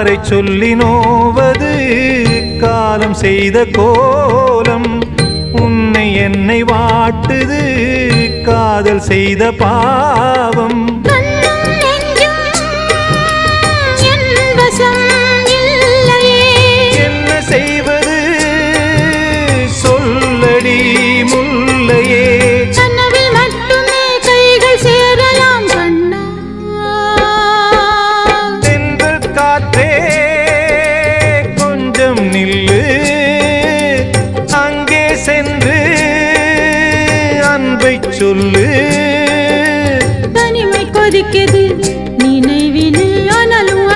யாரை சொல்லி நோவது காலம் செய்த கோலம் உன்னை என்னை வாட்டுது காதல் செய்த பாவம் என்ன செய்வது சொல்லடி முல்லையே கனவில் மட்டுமே கைகள் சேரலாம் கண்ணா தென்றல் காற்றே கொஞ்சம் நில்லு அங்கே சென்று அன்பை சொல்லு தனிமை கொதிக்குது